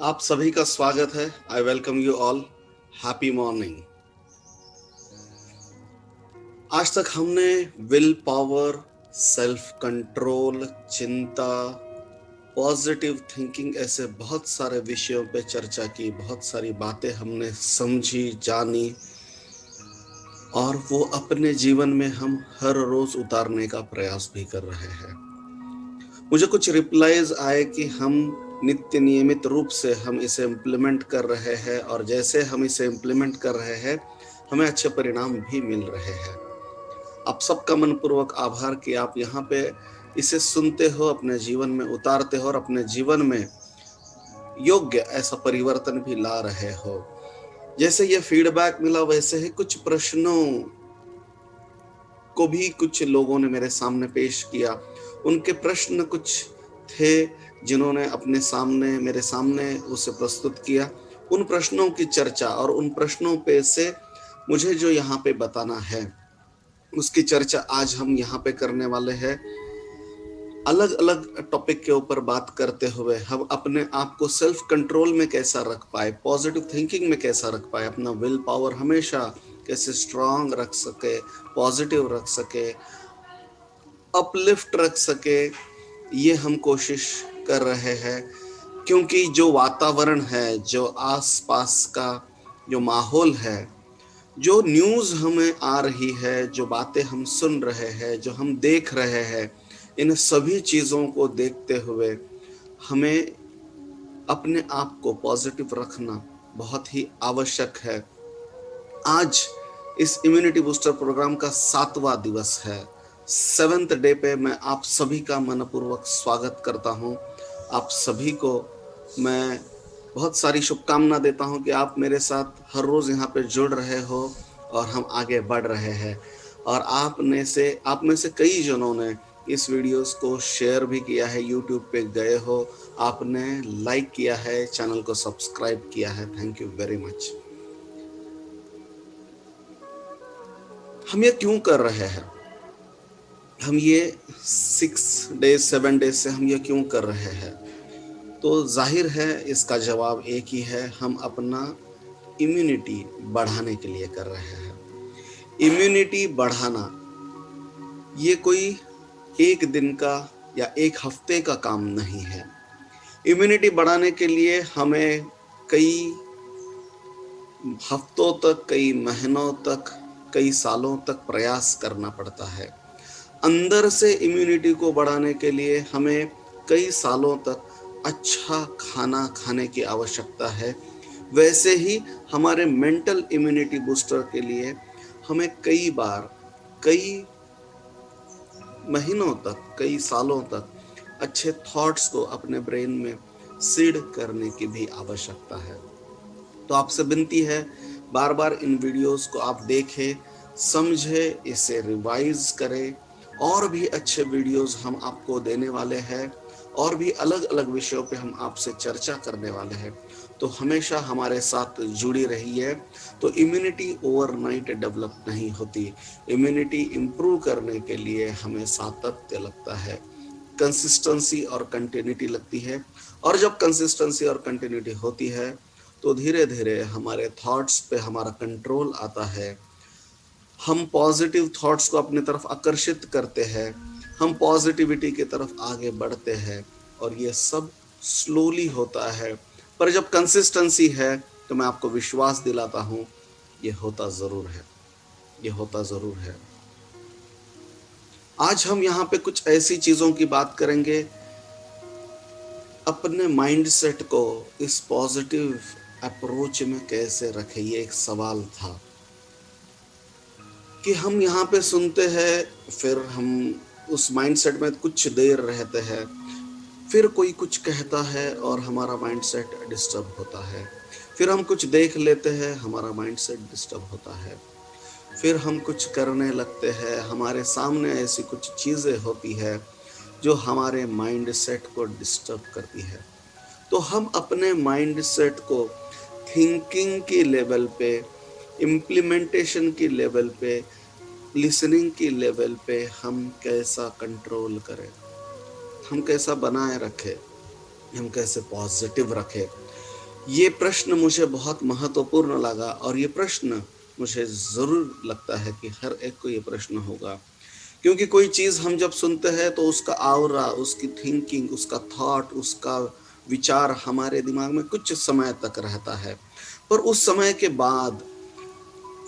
आप सभी का स्वागत है। I welcome you all. Happy morning. आज तक हमने विल पावर, सेल्फ कंट्रोल, चिंता, पॉजिटिव थिंकिंग ऐसे बहुत सारे विषयों पे चर्चा की। बहुत सारी बातें हमने समझी, जानी और वो अपने जीवन में हम हर रोज उतारने का प्रयास भी कर रहे हैं। मुझे कुछ रिप्लाईज आए कि हम नित्य नियमित रूप से हम इसे इम्प्लीमेंट कर रहे हैं और जैसे हम इसे इम्प्लीमेंट कर रहे हैं हमें अच्छे परिणाम भी मिल रहे हैं। आप सबका मनपूर्वक आभार कि आप यहाँ पे इसे सुनते हो, अपने जीवन में उतारते हो और अपने जीवन में योग्य ऐसा परिवर्तन भी ला रहे हो। जैसे ये फीडबैक मिला वैसे ही कुछ प्रश्नों को भी कुछ लोगों ने मेरे सामने पेश किया। उनके प्रश्न कुछ थे जिन्होंने अपने सामने मेरे सामने उसे प्रस्तुत किया। उन प्रश्नों की चर्चा और उन प्रश्नों पे से मुझे जो यहाँ पे बताना है उसकी चर्चा आज हम यहाँ पे करने वाले हैं। अलग अलग टॉपिक के ऊपर बात करते हुए हम अपने आप को सेल्फ कंट्रोल में कैसा रख पाए, पॉजिटिव थिंकिंग में कैसा रख पाए, अपना विल पावर हमेशा कैसे स्ट्रांग रख सके, पॉजिटिव रख सके, अपलिफ्ट रख सके, ये हम कोशिश कर रहे हैं। क्योंकि जो वातावरण है, जो आसपास का जो माहौल है, जो न्यूज़ हमें आ रही है, जो बातें हम सुन रहे हैं, जो हम देख रहे हैं, इन सभी चीज़ों को देखते हुए हमें अपने आप को पॉजिटिव रखना बहुत ही आवश्यक है। आज इस इम्यूनिटी बूस्टर प्रोग्राम का 7वां दिवस है। 7th डे पे मैं आप सभी का मनपूर्वक स्वागत करता हूँ। आप सभी को मैं बहुत सारी शुभकामना देता हूँ कि आप मेरे साथ हर रोज़ यहाँ पे जुड़ रहे हो और हम आगे बढ़ रहे हैं। और आप में से कई जनों ने इस वीडियोस को शेयर भी किया है, यूट्यूब पे गए हो, आपने लाइक किया है, चैनल को सब्सक्राइब किया है। Thank you very much. हम ये क्यों कर रहे हैं? हम ये 6 डेज 7 डेज से हम ये क्यों कर रहे हैं? तो जाहिर है इसका जवाब एक ही है, हम अपना इम्यूनिटी बढ़ाने के लिए कर रहे हैं। इम्यूनिटी बढ़ाना ये कोई एक दिन का या एक हफ्ते का काम नहीं है। इम्यूनिटी बढ़ाने के लिए हमें कई हफ्तों तक, कई महीनों तक, कई सालों तक प्रयास करना पड़ता है। अंदर से इम्यूनिटी को बढ़ाने के लिए हमें कई सालों तक अच्छा खाना खाने की आवश्यकता है। वैसे ही हमारे मेंटल इम्यूनिटी बूस्टर के लिए हमें कई बार, कई महीनों तक, कई सालों तक अच्छे थॉट्स को अपने ब्रेन में सीड करने की भी आवश्यकता है। तो आपसे विनती है, बार बार इन वीडियोस को आप देखें, समझें, इसे रिवाइज करें। और भी अच्छे वीडियोस हम आपको देने वाले हैं और भी अलग अलग विषयों पे हम आपसे चर्चा करने वाले हैं। तो हमेशा हमारे साथ जुड़ी रहिए। तो इम्यूनिटी ओवरनाइट डेवलप नहीं होती। इम्यूनिटी इम्प्रूव करने के लिए हमें सातत्य लगता है, कंसिस्टेंसी और कंटिन्यूटी लगती है। और जब कंसिस्टेंसी और कंटिन्यूटी होती है तो धीरे धीरे हमारे थॉट्स पे हमारा कंट्रोल आता है। हम पॉजिटिव थॉट्स को अपनी तरफ आकर्षित करते हैं, हम पॉजिटिविटी की तरफ आगे बढ़ते हैं और ये सब स्लोली होता है। पर जब कंसिस्टेंसी है तो मैं आपको विश्वास दिलाता हूँ ये होता ज़रूर है, ये होता ज़रूर है। आज हम यहाँ पे कुछ ऐसी चीज़ों की बात करेंगे। अपने माइंडसेट को इस पॉजिटिव अप्रोच में कैसे रखें, ये एक सवाल था कि हम यहाँ पे सुनते हैं, फिर हम उस माइंडसेट में कुछ देर रहते हैं, फिर कोई कुछ कहता है और हमारा माइंडसेट डिस्टर्ब होता है। फिर हम कुछ देख लेते हैं, हमारा माइंडसेट डिस्टर्ब होता है। फिर हम कुछ करने लगते हैं, हमारे सामने ऐसी कुछ चीज़ें होती है जो हमारे माइंडसेट को डिस्टर्ब करती है। तो हम अपने माइंडसेट को थिंकिंग की लेवल पे, इम्प्लीमेंटेशन की लेवल पे, लिसनिंग की लेवल पे हम कैसा कंट्रोल करें, हम कैसा बनाए रखें, हम कैसे पॉजिटिव रखें। ये प्रश्न मुझे बहुत महत्वपूर्ण लगा और ये प्रश्न मुझे ज़रूर लगता है कि हर एक को ये प्रश्न होगा। क्योंकि कोई चीज़ हम जब सुनते हैं तो उसका ऑरा, उसकी थिंकिंग, उसका थॉट, उसका विचार हमारे दिमाग में कुछ समय तक रहता है। पर उस समय के बाद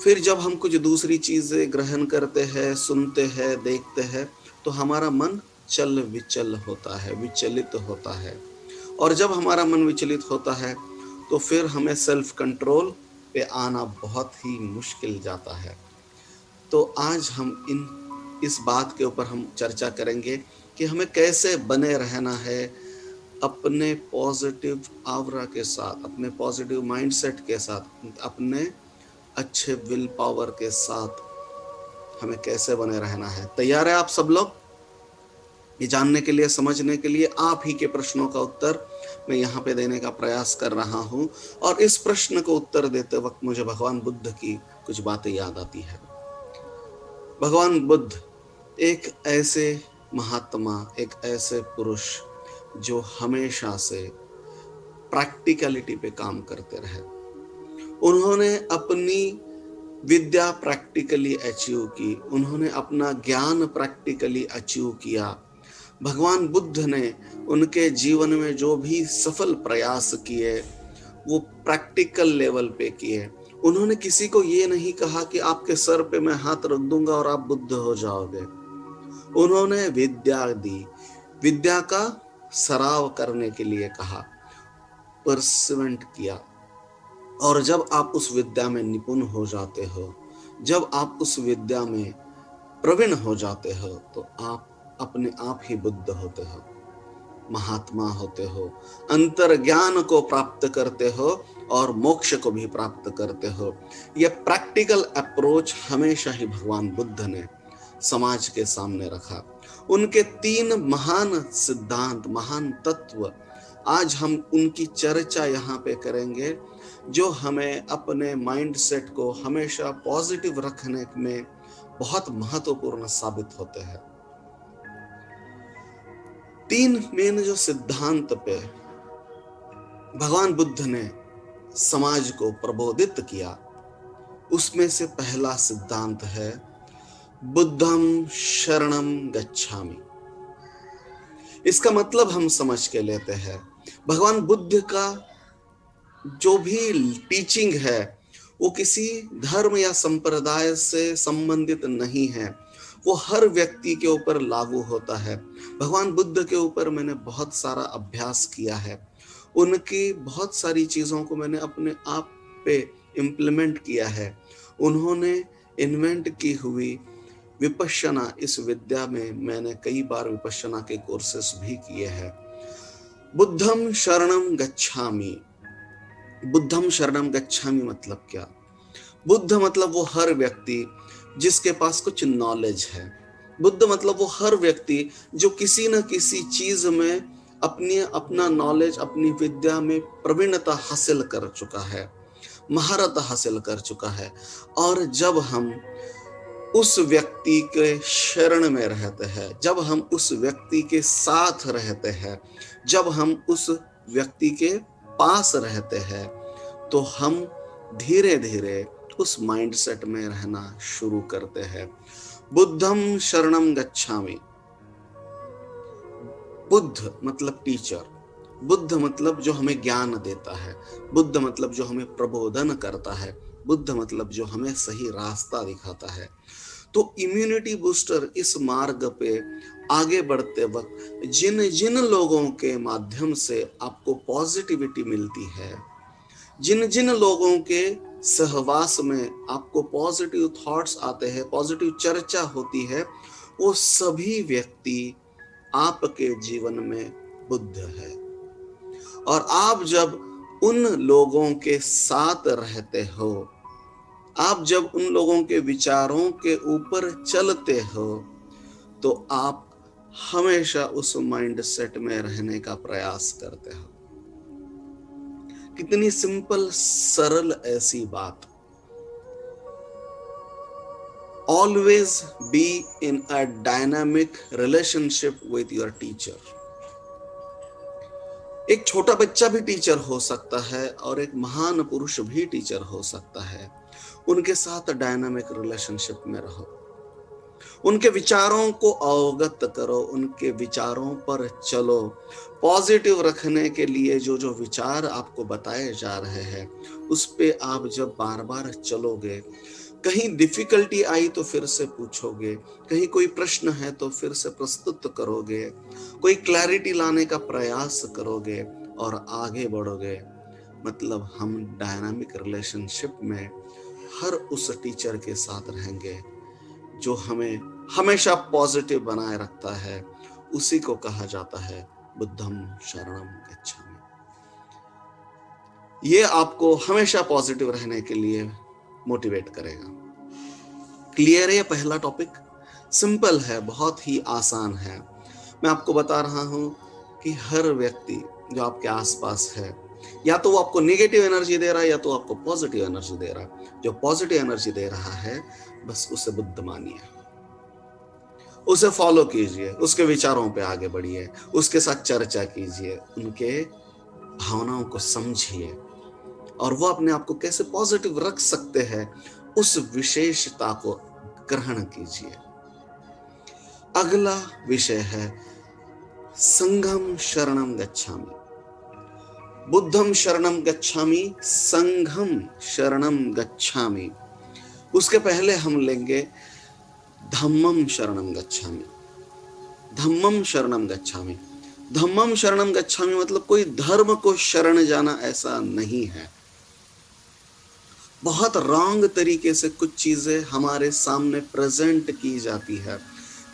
फिर जब हम कुछ दूसरी चीज़ें ग्रहण करते हैं, सुनते हैं, देखते हैं, तो हमारा मन चल-विचल होता है, विचलित होता है। और जब हमारा मन विचलित होता है, तो फिर हमें सेल्फ कंट्रोल पे आना बहुत ही मुश्किल जाता है। तो आज हम इस बात के ऊपर हम चर्चा करेंगे कि हमें कैसे बने रहना है अपने पॉजिटिव ऑरा के साथ, अपने पॉजिटिव माइंडसेट के साथ, अपने अच्छे विल पावर के साथ हमें कैसे बने रहना है। तैयार है आप सब लोग? ये जानने के लिए, समझने के लिए आप ही के प्रश्नों का उत्तर मैं यहाँ पे देने का प्रयास कर रहा हूँ। और इस प्रश्न को उत्तर देते वक्त मुझे भगवान बुद्ध की कुछ बातें याद आती है। भगवान बुद्ध एक ऐसे महात्मा, एक ऐसे पुरुष जो हमेशा से प्रैक्टिकलिटी पे काम करते रहे। उन्होंने अपनी विद्या प्रैक्टिकली अचीव की, उन्होंने अपना ज्ञान प्रैक्टिकली अचीव किया। भगवान बुद्ध ने उनके जीवन में जो भी सफल प्रयास किए वो प्रैक्टिकल लेवल पे किए। उन्होंने किसी को ये नहीं कहा कि आपके सर पे मैं हाथ रख दूंगा और आप बुद्ध हो जाओगे। उन्होंने विद्या दी, विद्या का सराव करने के लिए कहा, परसिवेंट किया। और जब आप उस विद्या में निपुण हो जाते हो, जब आप उस विद्या में प्रवीण हो जाते हो, तो आप अपने आप ही बुद्ध होते हो, महात्मा होते हो, अंतर ज्ञान को प्राप्त करते हो और मोक्ष को भी प्राप्त करते हो। यह प्रैक्टिकल अप्रोच हमेशा ही भगवान बुद्ध ने समाज के सामने रखा। उनके 3 महान सिद्धांत, महान तत्व, आज हम उनकी चर्चा यहाँ पे करेंगे, जो हमें अपने माइंडसेट को हमेशा पॉजिटिव रखने में बहुत महत्वपूर्ण साबित होते हैं। 3 मेन जो सिद्धांत पे भगवान बुद्ध ने समाज को प्रबोधित किया, उसमें से पहला सिद्धांत है बुद्धं शरणं गच्छामि। इसका मतलब हम समझ के लेते हैं। भगवान बुद्ध का जो भी टीचिंग है वो किसी धर्म या संप्रदाय से संबंधित नहीं है, वो हर व्यक्ति के ऊपर लागू होता है। भगवान बुद्ध के ऊपर मैंने बहुत सारा अभ्यास किया है, उनकी बहुत सारी चीज़ों को मैंने अपने आप पे इम्प्लीमेंट किया है। उन्होंने इन्वेंट की हुई विपश्यना, इस विद्या में मैंने कई बार विपश्यना के कोर्सेस भी किए हैं। बुद्धं शरणं गच्छामि। बुद्धं शरणं गच्छामि मतलब क्या? बुद्ध मतलब वो हर व्यक्ति जिसके पास कुछ नॉलेज है। बुद्ध मतलब वो हर व्यक्ति जो किसी न किसी चीज में अपना नॉलेज, अपनी विद्या में प्रवीणता हासिल कर चुका है, महारत हासिल कर चुका है। और जब हम उस व्यक्ति के शरण में रहते हैं, जब हम उस व्यक्ति के साथ रहते हैं, जब हम उस व्यक्ति के पास रहते हैं, तो हम धीरे धीरे उस माइंडसेट में रहना शुरू करते हैं। बुद्धं शरणं गच्छामि। बुद्ध मतलब टीचर, बुद्ध मतलब जो हमें ज्ञान देता है, बुद्ध मतलब जो हमें प्रबोधन करता है, बुद्ध मतलब जो हमें सही रास्ता दिखाता है। तो इम्यूनिटी बूस्टर इस मार्ग पे आगे बढ़ते वक्त जिन जिन लोगों के माध्यम से आपको पॉजिटिविटी मिलती है, जिन जिन लोगों के सहवास में आपको पॉजिटिव थॉट्स आते हैं, पॉजिटिव चर्चा होती है, वो सभी व्यक्ति आपके जीवन में बुद्ध है। और आप जब उन लोगों के साथ रहते हो, आप जब उन लोगों के विचारों के ऊपर चलते हो, तो आप हमेशा उस माइंड सेट में रहने का प्रयास करते हो। कितनी सिंपल, सरल ऐसी बात। Always be in a dynamic relationship with your teacher. एक छोटा बच्चा भी टीचर हो सकता है और एक महान पुरुष भी टीचर हो सकता है। उनके साथ डायनामिक रिलेशनशिप में रहो, उनके विचारों को अवगत करो, उनके विचारों पर चलो। पॉजिटिव रखने के लिए जो जो विचार आपको बताए जा रहे हैं, उस पे आप जब बार बार चलोगे, कहीं डिफिकल्टी आई तो फिर से पूछोगे, कहीं कोई प्रश्न है तो फिर से प्रस्तुत करोगे, कोई क्लैरिटी लाने का प्रयास करोगे और आगे बढ़ोगे, मतलब हम डायनामिक रिलेशनशिप में हर उस टीचर के साथ रहेंगे जो हमें हमेशा पॉजिटिव बनाए रखता है। उसी को कहा जाता है बुद्धम शरणम गच्छामि। ये आपको हमेशा पॉजिटिव रहने के लिए मोटिवेट करेगा। क्लियर है? ये पहला टॉपिक सिंपल है, बहुत ही आसान है। मैं आपको बता रहा हूं कि हर व्यक्ति जो आपके आसपास है, या तो वो आपको नेगेटिव एनर्जी दे रहा है या तो आपको पॉजिटिव एनर्जी दे रहा है। जो पॉजिटिव एनर्जी दे रहा है, बस उसे बुद्ध मानिए, उसे फॉलो कीजिए, उसके विचारों पे आगे बढ़िए, उसके साथ चर्चा कीजिए, उनके भावनाओं को समझिए और वो अपने आप को कैसे पॉजिटिव रख सकते हैं, उस विशेषता को ग्रहण कीजिए। अगला विषय है संघम शरणम गच्छामि। बुद्धम शरणम गच्छामि, संघम शरणम गच्छामि। उसके पहले हम लेंगे धम्मम शरणम गच्छामि। धम्मम शरणम गच्छामि। धम्मम शरणम गच्छामि मतलब कोई धर्म को शरण जाना ऐसा नहीं है। बहुत रॉन्ग तरीके से कुछ चीजें हमारे सामने प्रेजेंट की जाती है।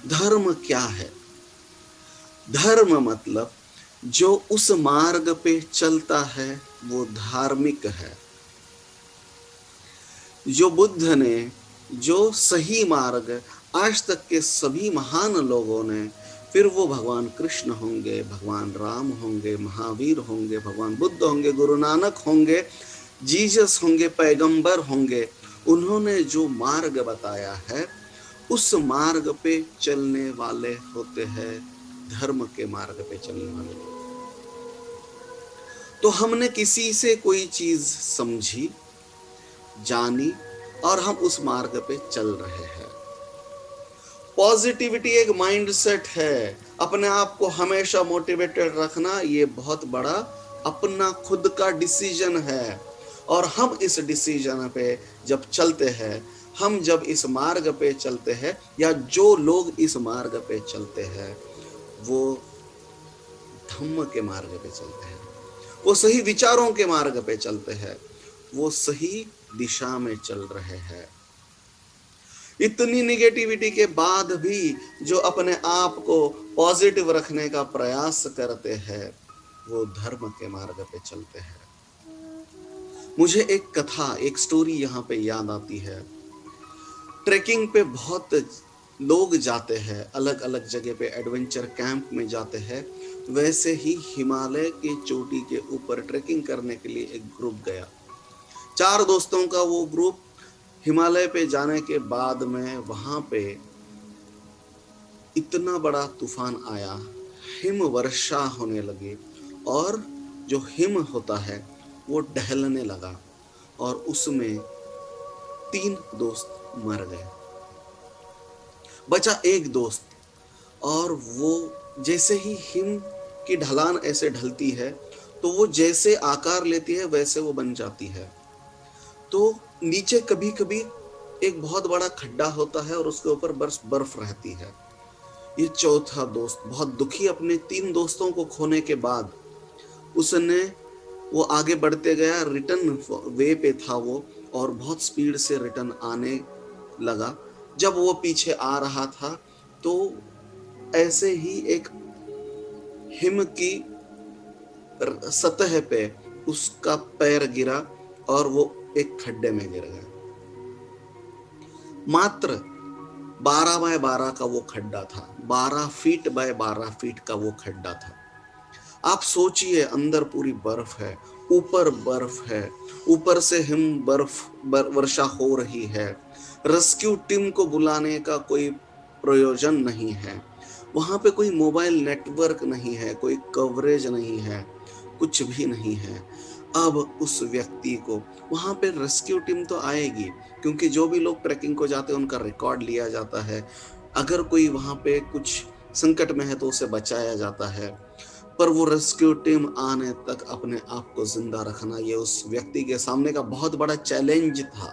धर्म क्या है? धर्म मतलब जो उस मार्ग पे चलता है वो धार्मिक है। जो बुद्ध ने जो सही मार्ग आज तक के सभी महान लोगों ने, फिर वो भगवान कृष्ण होंगे, भगवान राम होंगे, महावीर होंगे, भगवान बुद्ध होंगे, गुरु नानक होंगे, जीसस होंगे, पैगंबर होंगे, उन्होंने जो मार्ग बताया है उस मार्ग पे चलने वाले होते हैं धर्म के मार्ग पे चलने वाले लोग। तो हमने किसी से कोई चीज समझी, जानी और हम उस मार्ग पे चल रहे हैं। पॉजिटिविटी एक माइंडसेट है। अपने आप को हमेशा मोटिवेटेड रखना ये बहुत बड़ा अपना खुद का डिसीजन है। और हम इस डिसीजन पे जब चलते हैं, हम जब इस मार्ग पे चलते हैं, या जो लोग इस मार्ग पे चलते हैं, वो धम्म के मार्ग पे चलते हैं, वो सही विचारों के मार्ग पे चलते हैं, वो सही दिशा में चल रहे हैं। इतनी निगेटिविटी के बाद भी जो अपने आप को पॉजिटिव रखने का प्रयास करते हैं, वो धर्म के मार्ग पे चलते हैं। मुझे एक कथा, एक स्टोरी यहाँ पे याद आती है। ट्रैकिंग पे बहुत लोग जाते हैं, अलग अलग जगह पे एडवेंचर कैंप में जाते हैं। वैसे ही हिमालय की चोटी के ऊपर ट्रैकिंग करने के लिए एक ग्रुप गया। 4 दोस्तों का वो ग्रुप हिमालय पे जाने के बाद में वहां पे इतना बड़ा तूफान आया, हिम वर्षा होने लगी और जो हिम होता है वो ढहलने लगा और उसमें 3 दोस्त मर गए। बचा एक दोस्त, और वो जैसे ही हिम की ढलान ऐसे ढलती है तो वो जैसे आकार लेती है वैसे वो बन जाती है। तो नीचे कभी कभी एक बहुत बड़ा खड्डा होता है और उसके ऊपर बर्फ रहती है। ये चौथा दोस्त बहुत दुखी अपने 3 दोस्तों को खोने के बाद, उसने वो आगे बढ़ते गया, रिटर्न वे पे था वो, और बहुत स्पीड से रिटर्न आने लगा। जब वो पीछे आ रहा था तो ऐसे ही एक हिम की सतह पे उसका पैर गिरा और वो एक खड्डे में गिर गया। मात्र 12 बाय 12 का वो खड्डा था, 12 फीट बाय 12 फीट का वो खड्डा था। आप सोचिए, अंदर पूरी बर्फ है, ऊपर बर्फ है, ऊपर से हिम वर्षा हो रही है। रेस्क्यू टीम को बुलाने का कोई प्रयोजन नहीं है, वहां पे कोई मोबाइल नेटवर्क नहीं है, कोई कवरेज नहीं है। कुछ भी नहीं है। अब उस व्यक्ति को वहाँ पे रेस्क्यू टीम तो आएगी, क्योंकि जो भी लोग ट्रैकिंग को जाते हैं उनका रिकॉर्ड लिया जाता है। अगर कोई वहाँ पे कुछ संकट में है तो उसे बचाया जाता है। पर वो रेस्क्यू टीम आने तक अपने आप को जिंदा रखना, ये उस व्यक्ति के सामने का बहुत बड़ा चैलेंज था।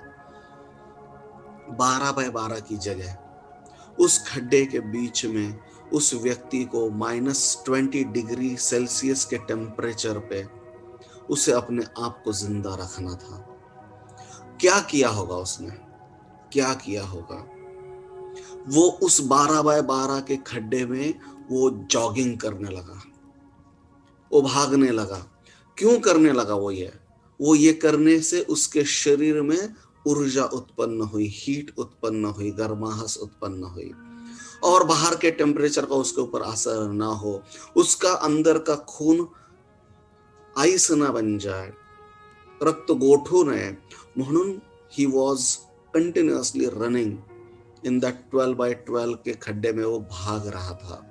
12 बाय 12 की जगह उस खड्डे के बीच में उस व्यक्ति को -20 डिग्री सेल्सियस के टेम्परेचर पे उसे अपने आप को जिंदा रखना था। क्या किया होगा उसने? क्या किया होगा? वो उस 12 बाय 12 के खड्डे में वो जॉगिंग करने लगा, वो भागने लगा। क्यों करने लगा वो ये करने से उसके शरीर में ऊर्जा उत्पन्न हुई, हीट उत्पन्न हुई, गर्माहट उत्पन्न हुई, और बाहर के टेम्परेचर का उसके ऊपर असर ना हो, उसका अंदर का खून आइस ना बन जाए, रक्त गोठू नये, म्हणून he was continuously running in that 12 by 12 के खड्डे में वो भाग रहा था।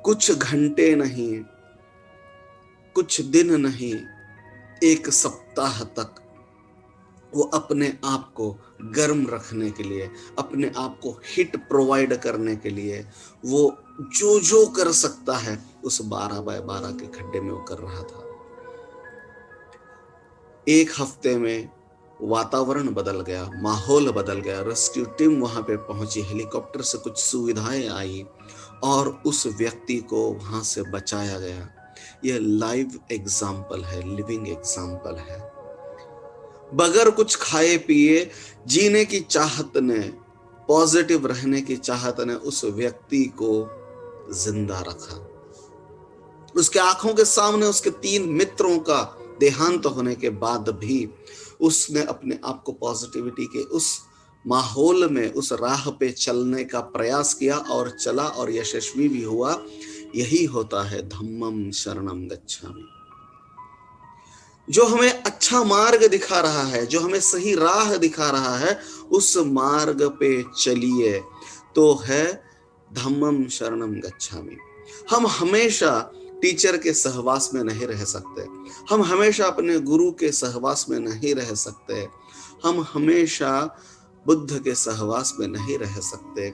कुछ घंटे नहीं, कुछ दिन नहीं, एक सप्ताह तक वो अपने आप को गर्म रखने के लिए, अपने आप को हीट प्रोवाइड करने के लिए वो जो जो कर सकता है उस 12 बाय 12 के खड्डे में वो कर रहा था। एक हफ्ते में वातावरण बदल गया, माहौल बदल गया, रेस्क्यू टीम वहां पे पहुंची, हेलीकॉप्टर से कुछ सुविधाएं आई और उस व्यक्ति को वहां से बचाया गया। यह लाइव एग्जाम्पल है, लिविंग एग्जाम्पल है। बगैर कुछ खाए पिए जीने की चाहत ने, पॉजिटिव रहने की चाहत ने उस व्यक्ति को जिंदा रखा। उसके आंखों के सामने उसके 3 मित्रों का देहांत होने के बाद भी उसने अपने आप को पॉजिटिविटी के उस माहौल में, उस राह पे चलने का प्रयास किया और चला और यशस्वी भी हुआ। यही होता है धम्मम शरणम गच्छामि। जो हमें अच्छा मार्ग दिखा रहा है, जो हमें सही राह दिखा रहा है, उस मार्ग पे चलिए, तो है धम्मम शरणम गच्छामि। हम हमेशा टीचर के सहवास में नहीं रह सकते, हम हमेशा अपने गुरु के सहवास में नहीं रह सकते, हम हमेशा बुद्ध के सहवास में नहीं रह सकते,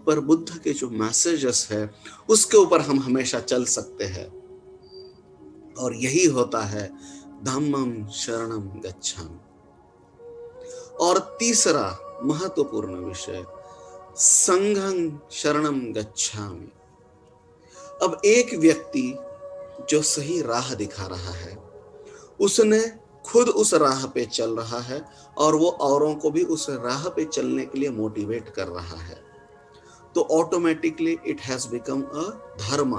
पर बुद्ध के जो मैसेजेस है उसके ऊपर हम हमेशा चल सकते हैं। और यही होता है धम्मम शरणम गच्छामि। और तीसरा महत्वपूर्ण विषय, संघं शरणम गच्छामि। अब एक व्यक्ति जो सही राह दिखा रहा है, उसने खुद उस राह पे चल रहा है और वो औरों को भी उस राह पे चलने के लिए मोटिवेट कर रहा है, तो automatically it has become a dharma.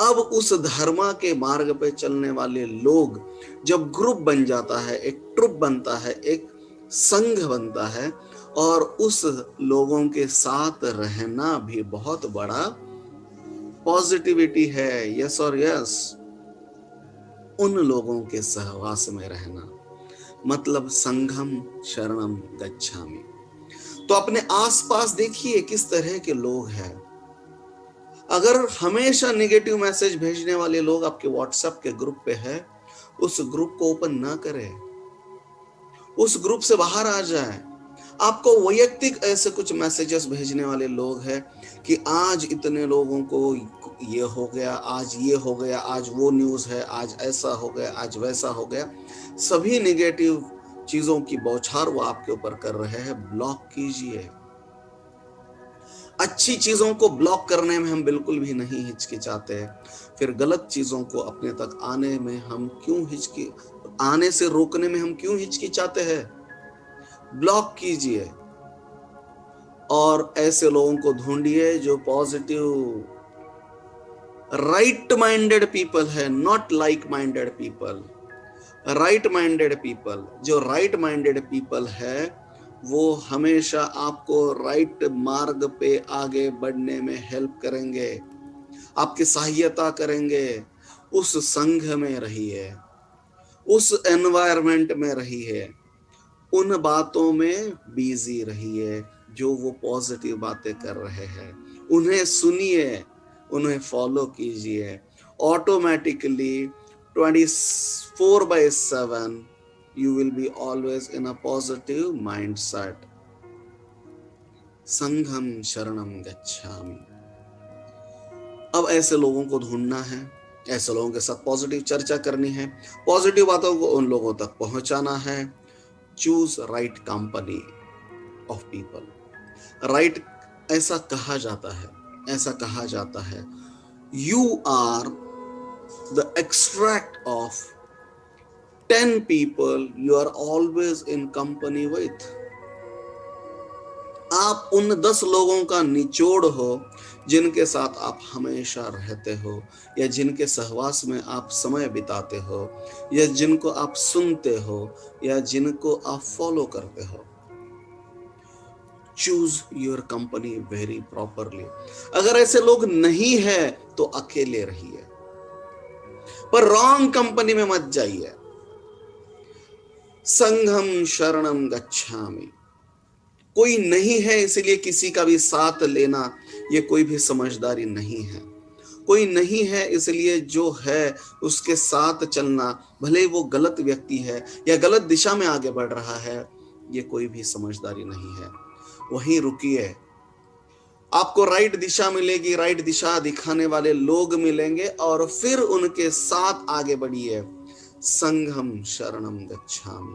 अब उस धर्मा के मार्ग पे चलने वाले लोग जब ग्रुप बन जाता है, एक ट्रुप बनता है, एक संघ बनता है, और उस लोगों के साथ रहना भी बहुत बड़ा पॉजिटिविटी है। यस और यस, उन लोगों के सहवास में रहना मतलब संघम शरणम गच्छामि। तो अपने आसपास देखिए किस तरह के लोग हैं। अगर हमेशा नेगेटिव मैसेज भेजने वाले लोग आपके व्हाट्सएप के ग्रुप पे है, उस ग्रुप को ओपन ना करें, उस ग्रुप से बाहर आ जाए। आपको वैयक्तिक ऐसे कुछ मैसेजेस भेजने वाले लोग हैं कि आज इतने लोगों को ये हो गया, आज ये हो गया, आज वो न्यूज़ है, आज ऐसा हो गया, आज वैसा हो गया, सभी नेगेटिव चीजों की बौछार वो आपके ऊपर कर रहे हैं। ब्लॉक कीजिए। अच्छी चीजों को ब्लॉक करने में हम बिल्कुल भी नहीं हिचकिचाते, फिर गलत चीजों को अपने तक आने में हम आने से रोकने में हम क्यों हिचकिचाते हैं? ब्लॉक कीजिए और ऐसे लोगों को ढूंढिए जो पॉजिटिव राइट माइंडेड पीपल है, not like minded people. Right minded people, जो राइट माइंडेड पीपल है वो हमेशा आपको राइट मार्ग पे आगे बढ़ने में हेल्प करेंगे, आपकी सहायता करेंगे। उस संघ में रहिए, उस एनवायरनमेंट में रहिए, उन बातों में बिजी रहिए जो वो पॉजिटिव बातें कर रहे हैं, उन्हें सुनिए, उन्हें फॉलो कीजिए automatically 24/7 you will be always in a positive mindset. संघम शरणम गच्छामि। अब ऐसे लोगों को ढूंढना है, ऐसे लोगों के साथ पॉजिटिव चर्चा करनी है, पॉजिटिव बातों को उन लोगों तक पहुंचाना है। Choose right company of people. Right, ऐसा कहा जाता है you are the extract of 10 people you are always in company with। आप उन 10 लोगों का निचोड़ हो जिनके साथ आप हमेशा रहते हो, या जिनके सहवास में आप समय बिताते हो, या जिनको आप सुनते हो, या जिनको आप फॉलो करते हो। Choose your company very properly. अगर ऐसे लोग नहीं है तो अकेले रहिए, पर रॉन्ग कंपनी में मत जाइए। संघम शरणम गच्छामि। कोई नहीं है इसलिए किसी का भी साथ लेना ये कोई भी समझदारी नहीं है। कोई नहीं है इसलिए जो है उसके साथ चलना, भले वो गलत व्यक्ति है या गलत दिशा में आगे बढ़ रहा है, ये कोई भी समझदारी नहीं है। वहीं रुकिए, आपको राइट दिशा मिलेगी, राइट दिशा दिखाने वाले लोग मिलेंगे और फिर उनके साथ आगे बढ़िए। संघम शरणम गच्छामि।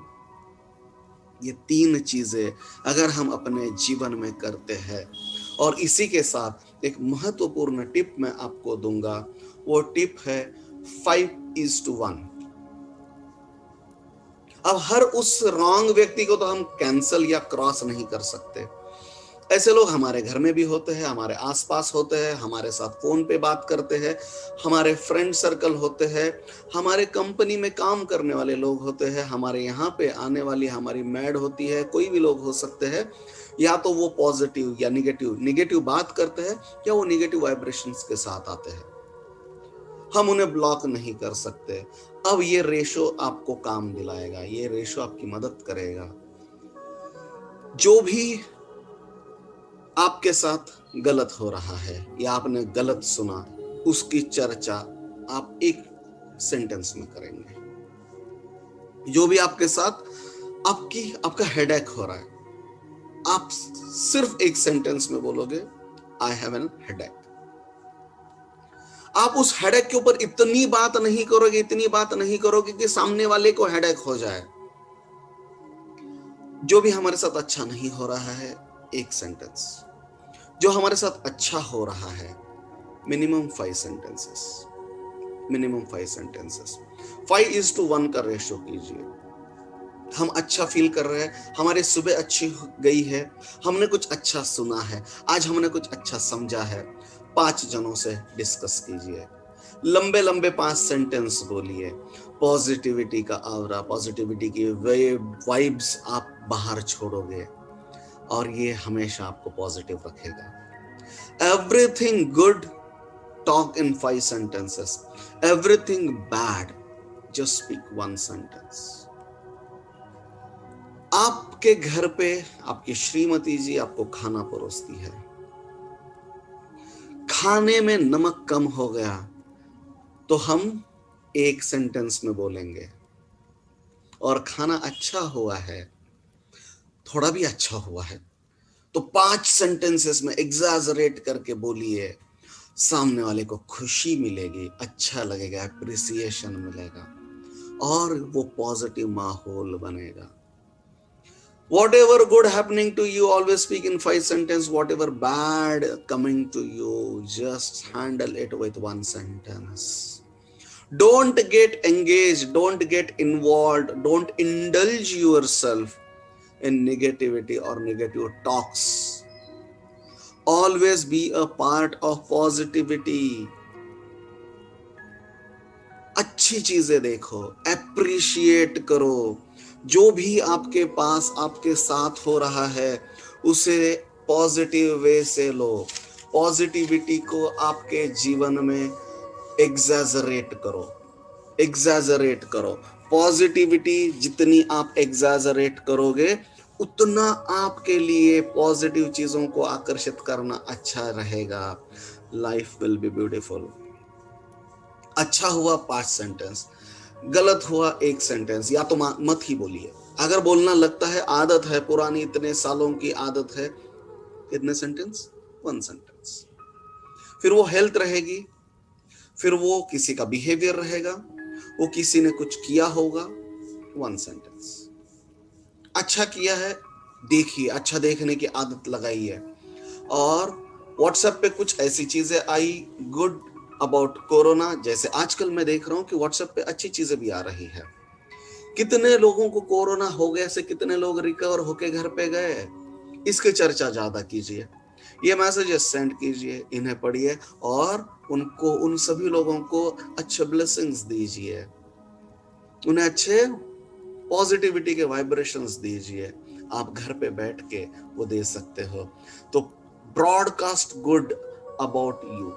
ये 3 चीजें अगर हम अपने जीवन में करते हैं, और इसी के साथ एक महत्वपूर्ण टिप मैं आपको दूंगा, वो टिप है 5:1। अब हर उस रॉन्ग व्यक्ति को तो हम कैंसल या क्रॉस नहीं कर सकते। ऐसे लोग हमारे घर में भी होते हैं, हमारे आसपास होते हैं, हमारे साथ फोन पे बात करते हैं, हमारे फ्रेंड सर्कल होते हैं, हमारे कंपनी में काम करने वाले लोग होते हैं, हमारे यहाँ पे आने वाली हमारी मैड होती है, कोई भी लोग हो सकते हैं। या तो वो पॉजिटिव या निगेटिव बात करते हैं, या वो निगेटिव वाइब्रेशंस के साथ आते हैं। हम उन्हें ब्लॉक नहीं कर सकते। अब ये रेशो आपको काम दिलाएगा, ये रेशो आपकी मदद करेगा। जो भी आपके साथ गलत हो रहा है या आपने गलत सुना, उसकी चर्चा आप एक सेंटेंस में करेंगे। जो भी आपके साथ आपका हेडेक हो रहा है, आप सिर्फ एक सेंटेंस में बोलोगे, आई हैव एन हेडेक। आप उस हेडेक के ऊपर इतनी बात नहीं करोगे कि सामने वाले को हेडेक हो जाए। जो भी हमारे साथ अच्छा नहीं हो रहा है, एक सेंटेंस। जो हमारे साथ अच्छा हो रहा है, मिनिमम 5 सेंटेंसेस। 5:1 का रेशो कीजिए। हम अच्छा फील कर रहे हैं, हमारी सुबह अच्छी गई है, हमने कुछ अच्छा सुना है, आज हमने कुछ अच्छा समझा है, 5 जनों से डिस्कस कीजिए। लंबे 5 सेंटेंस बोलिए। पॉजिटिविटी का ऑरा, पॉजिटिविटी की वाइब्स आप बाहर छोड़ोगे और ये हमेशा आपको पॉजिटिव रखेगा। Everything good talk in 5 sentences, everything bad just speak 1 sentence। आपके घर पे आपकी श्रीमती जी आपको खाना परोसती है, खाने में नमक कम हो गया तो हम 1 सेंटेंस में बोलेंगे, और खाना अच्छा हुआ है, थोड़ा भी अच्छा हुआ है तो 5 सेंटेंसेस में एग्जैजरेट करके बोलिए। सामने वाले को खुशी मिलेगी, अच्छा लगेगा, एप्रिसिएशन मिलेगा और वो पॉजिटिव माहौल बनेगा। Whatever good happening to you, always speak in 5 sentences. Whatever bad coming to you, just handle it with 1 sentence. Don't get engaged, don't get involved, don't indulge yourself in negativity or negative talks. Always be a part of positivity. अच्छी चीजें देखो, appreciate करो। जो भी आपके पास आपके साथ हो रहा है उसे पॉजिटिव वे से लो। पॉजिटिविटी को आपके जीवन में एग्जैजरेट करो। पॉजिटिविटी जितनी आप एग्जैजरेट करोगे, उतना आपके लिए पॉजिटिव चीजों को आकर्षित करना अच्छा रहेगा। Life will be beautiful. अच्छा हुआ 5 सेंटेंस, गलत हुआ 1 सेंटेंस, या तो मत ही बोलिए। अगर बोलना लगता है आदत है, पुरानी इतने सालों की आदत है, कितने सेंटेंस? 1 सेंटेंस। फिर वो हेल्थ रहेगी, फिर वो किसी का बिहेवियर रहेगा, वो किसी ने कुछ किया होगा, 1 सेंटेंस। अच्छा किया है, देखिए, अच्छा देखने की आदत लगाई है। और व्हाट्सएप पे कुछ ऐसी चीजें आई गुड अबाउट कोरोना, जैसे आजकल मैं देख रहा हूं कि व्हाट्सएप पे अच्छी चीजें भी आ रही है। कितने लोगों को कोरोना हो गया से कितने लोग रिकवर होके घर पे गए, इसकी चर्चा ज्यादा कीजिए। ये मैसेजेस सेंड कीजिए, इन्हें पढ़िए और उनको, उन सभी लोगों को अच्छे ब्लेसिंग्स दीजिए, उन्हें अच्छे पॉजिटिविटी के वाइब्रेशंस दीजिए। आप घर पे बैठ के वो दे सकते हो। तो broadcast good about you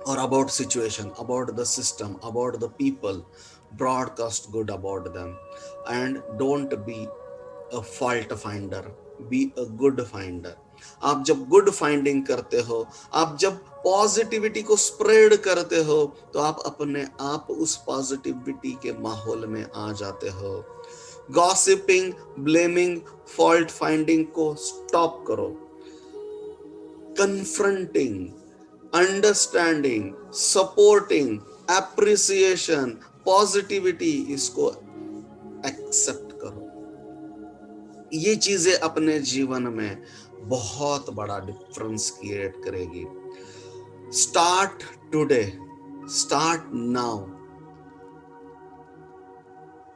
or about situation, about the system, about the people. Broadcast good about them and don't be a fault finder, be a good finder. आप जब गुड फाइंडिंग करते हो, आप जब पॉजिटिविटी को स्प्रेड करते हो, तो आप अपने आप उस पॉजिटिविटी के माहौल में आ जाते हो। गॉसिपिंग, ब्लेमिंग, फॉल्ट फाइंडिंग को स्टॉप करो। Confronting, understanding, supporting, appreciation, positivity, इसको एक्सेप्ट करो। ये चीजें अपने जीवन में बहुत बड़ा डिफरेंस क्रिएट करेगी। Start today, start now.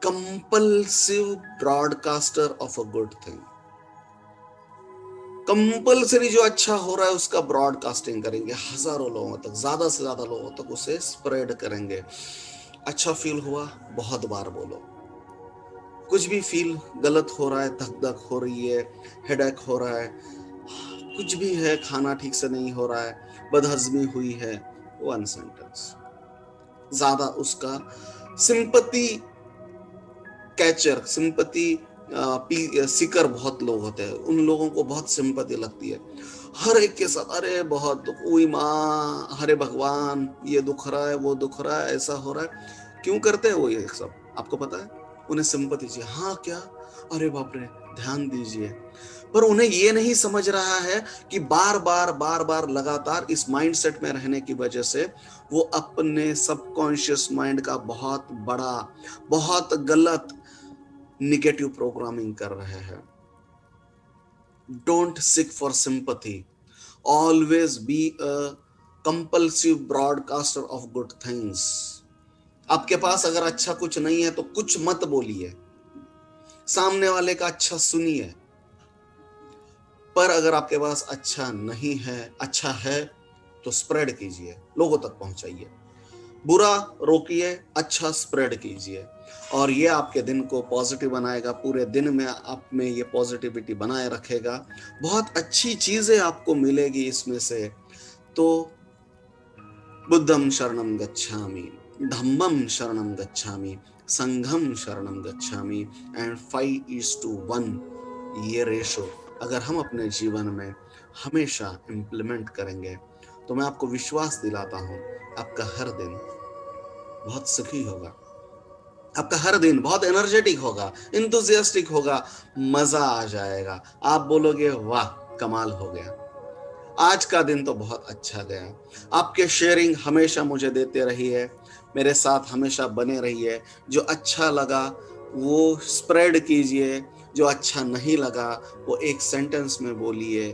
Compulsive broadcaster of a good thing. Compulsory जो अच्छा हो रहा है उसका ब्रॉडकास्टिंग करेंगे, हजारों लोगों तक, ज्यादा से ज्यादा लोगों तक उसे स्प्रेड करेंगे। अच्छा फील हुआ, बहुत बार बोलो। कुछ भी फील गलत हो रहा है, धक धक हो रही है, हेडेक हो रहा है, कुछ भी है, खाना ठीक से नहीं हो रहा है, बदहजमी हुई है, 1 सेंटेंस। ज्यादा उसका सिंपैथी कैचर, सिंपैथी सीकर बहुत लोग होते हैं, उन लोगों को बहुत सिंपैथी लगती है हर एक के साथ। अरे बहुत दुख, ओई माँ, हरे भगवान, ये दुख रहा है, वो दुख रहा है, ऐसा हो रहा है। क्यों करते हैं वो ये सब, आपको पता है? उन्हें सिंपैथी चाहिए। हाँ क्या, अरे बाप रे, ध्यान दीजिए। पर उन्हें ये नहीं समझ रहा है कि बार बार लगातार इस माइंडसेट में रहने की वजह से वो अपने सबकॉन्शियस माइंड का बहुत बड़ा, बहुत गलत निगेटिव प्रोग्रामिंग कर रहे हैं। Don't sick for sympathy, always be a compulsive broadcaster of good things. आपके पास अगर अच्छा कुछ नहीं है तो कुछ मत बोलिए, सामने वाले का अच्छा सुनिए। पर अगर आपके पास अच्छा नहीं है, अच्छा है, तो स्प्रेड कीजिए, लोगों तक पहुंचाइए। बुरा रोकिए, अच्छा स्प्रेड कीजिए, और ये आपके दिन को पॉजिटिव बनाएगा। पूरे दिन में आप में ये पॉजिटिविटी बनाए रखेगा, बहुत अच्छी चीजें आपको मिलेगी इसमें से। तो बुद्धं शरणं गच्छामि, धम्मं शरणं गच्छामि, संघं शरणं गच्छामि, एंड 5:1 ये रेशो अगर हम अपने जीवन में हमेशा इम्प्लीमेंट करेंगे, तो मैं आपको विश्वास दिलाता हूं, आपका हर दिन बहुत सुखी होगा, आपका हर दिन बहुत एनर्जेटिक होगा, इंथुसियास्टिक होगा, मजा आ जाएगा। आप बोलोगे वाह, कमाल हो गया, आज का दिन तो बहुत अच्छा गया। आपके शेयरिंग हमेशा मुझे देते रहिए, मेरे साथ हमेशा बने रहिए। जो अच्छा लगा वो स्प्रेड कीजिए, जो अच्छा नहीं लगा वो 1 सेंटेंस में बोलिए,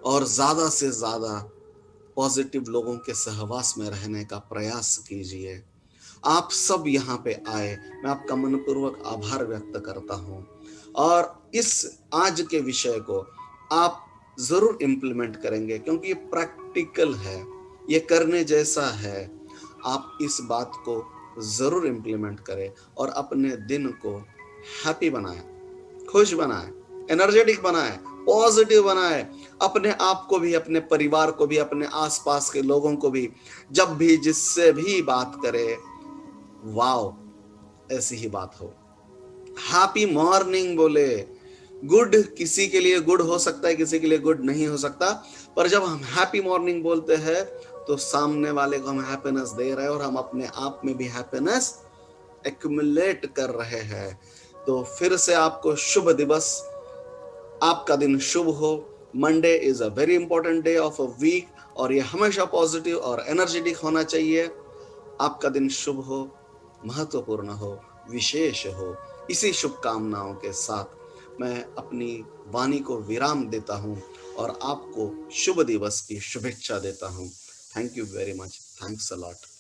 और ज्यादा से ज्यादा पॉजिटिव लोगों के सहवास में रहने का प्रयास कीजिए। आप सब यहाँ पे आए, मैं आपका मनपूर्वक आभार व्यक्त करता हूँ, और इस आज के विषय को आप जरूर इम्प्लीमेंट करेंगे, क्योंकि ये प्रैक्टिकल है, ये करने जैसा है। आप इस बात को जरूर इम्प्लीमेंट करें और अपने दिन को हैप्पी बनाएं, खुश बनाएं, एनर्जेटिक बनाएं, पॉजिटिव बनाएं। अपने आप को भी, अपने परिवार को भी, अपने आसपास के लोगों को भी, जब भी जिससे भी बात करें, वाओ, ऐसी ही बात हो। हैप्पी मॉर्निंग बोले। गुड किसी के लिए गुड हो सकता है, किसी के लिए गुड नहीं हो सकता, पर जब हम हैप्पी मॉर्निंग बोलते हैं तो सामने वाले को हम हैप्पीनेस दे रहे हैं और हम अपने आप में भी हैप्पीनेस एक्यूमुलेट कर रहे हैं। तो फिर से आपको शुभ दिवस, आपका दिन शुभ हो। Monday is a very important day of a week और ये हमेशा पॉजिटिव और एनर्जेटिक होना चाहिए। आपका दिन शुभ हो, महत्वपूर्ण हो, विशेष हो। इसी शुभकामनाओं के साथ मैं अपनी वाणी को विराम देता हूं और आपको शुभ दिवस की शुभेच्छा देता हूं। Thank you very much. Thanks a lot.